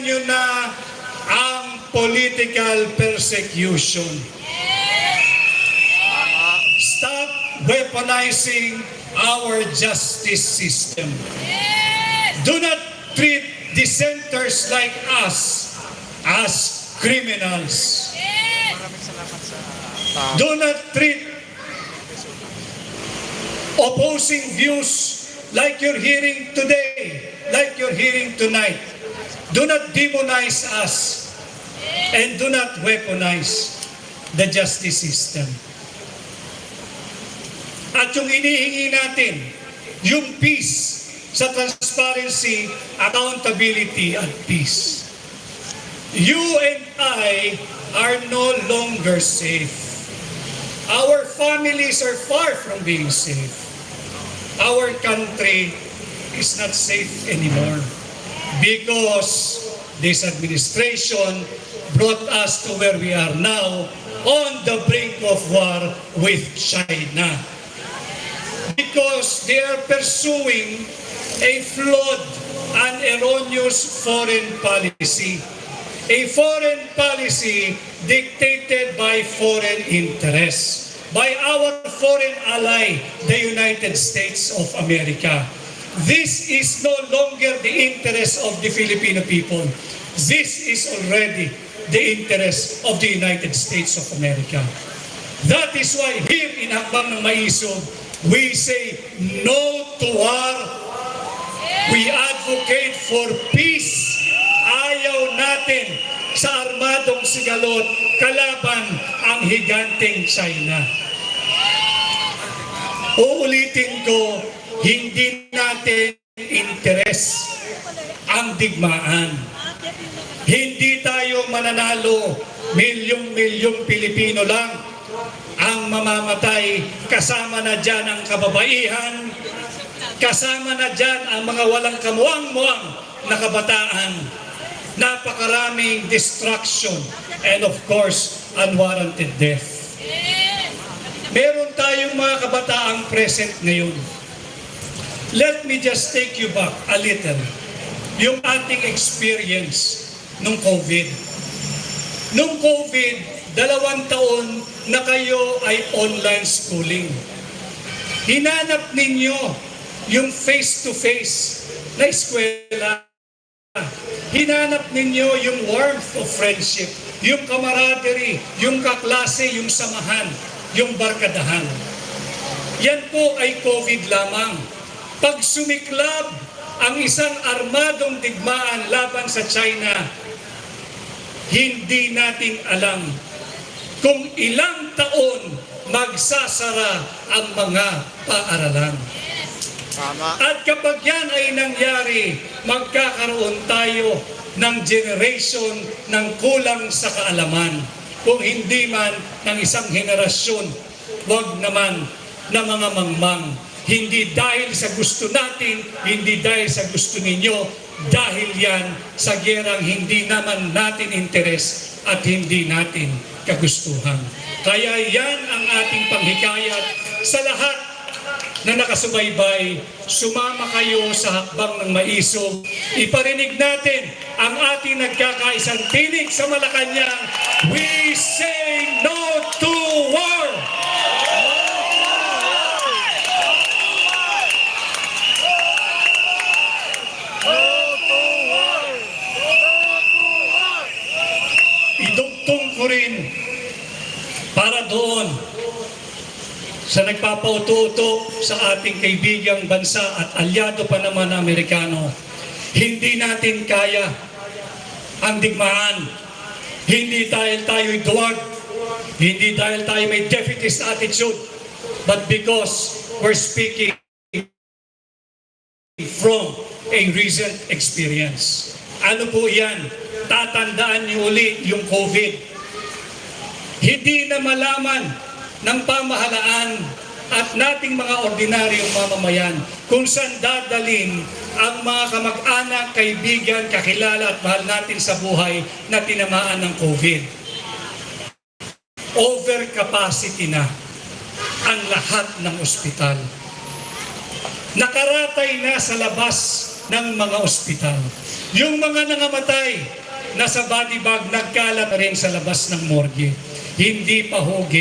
nyo na ang political persecution. Stop weaponizing our justice system. Do not treat dissenters like us as criminals. Do not treat opposing views like you're hearing today, like you're hearing tonight. Do not demonize us and do not weaponize the justice system. At yung inihingi natin, yung peace sa transparency, accountability, at peace. You and I are no longer safe. Our families are far from being safe. Our country is not safe anymore because this administration brought us to where we are now, on the brink of war with China. Because they are pursuing a flawed and erroneous foreign policy. A foreign policy dictated by foreign interests, by our foreign ally, the United States of America. This is no longer the interest of the Filipino people. This is already the interest of the United States of America. That is why here in Hakbang ng Maisog, we say no to war. We advocate for peace. Ayaw natin sa armadong sigalot kalaban ang higanteng China. Uulitin ko, hindi natin interes ang digmaan. Hindi tayo mananalo, milyong-milyong Pilipino lang ang mamamatay. Kasama na dyan ang kababaihan, kasama na dyan ang mga walang kamuang-muang na kabataan. Napakaraming destruction and of course, unwarranted death. Meron tayong mga kabataang present ngayon. Let me just take you back a little. Yung ating experience nung COVID. Nung COVID, 2 taon na kayo ay online schooling. Hinanap ninyo yung face-to-face na eskwela. Hinanap ninyo yung warmth of friendship, yung camaraderie, yung kaklase, yung samahan, yung barkadahan. Yan po ay COVID lamang. Pag sumiklab ang isang armadong digmaan laban sa China, hindi natin alam kung ilang taon magsasara ang mga paaralan. At kapag yan ay nangyari, magkakaroon tayo ng generation ng kulang sa kaalaman. Kung hindi man ng isang henerasyon, wag naman na mga mangmang. Hindi dahil sa gusto natin, hindi dahil sa gusto ninyo, dahil yan sa gerang hindi naman natin interes at hindi natin kagustuhan. Kaya yan ang ating panghikayat sa lahat na nakasubaybay. Sumama kayo sa Hakbang ng Maisog. Iparinig natin ang ating nagkakaisang tinig sa Malacanang. We say no to war! Idugtong ko rin para doon sa nagpapauto-uto sa ating kaibigang bansa at alyado pa naman na Amerikano. Hindi natin kaya ang digmaan. Hindi dahil tayo'y duwag. Hindi dahil tayo may defeatist attitude. But because we're speaking from a recent experience. Ano po yan? Tatandaan niyo ulit yung COVID. Hindi na malaman ng pamahalaan at nating mga ordinaryong mamamayan kung saan dadalhin ang mga kamag-anak, kaibigan, kakilala at mahal natin sa buhay na tinamaan ng COVID. Overcapacity na ang lahat ng ospital. Nakaratay na sa labas ng mga ospital. Yung mga nangamatay, nasa body bag, nagkalat rin sa labas ng morgue. Hindi pa hoge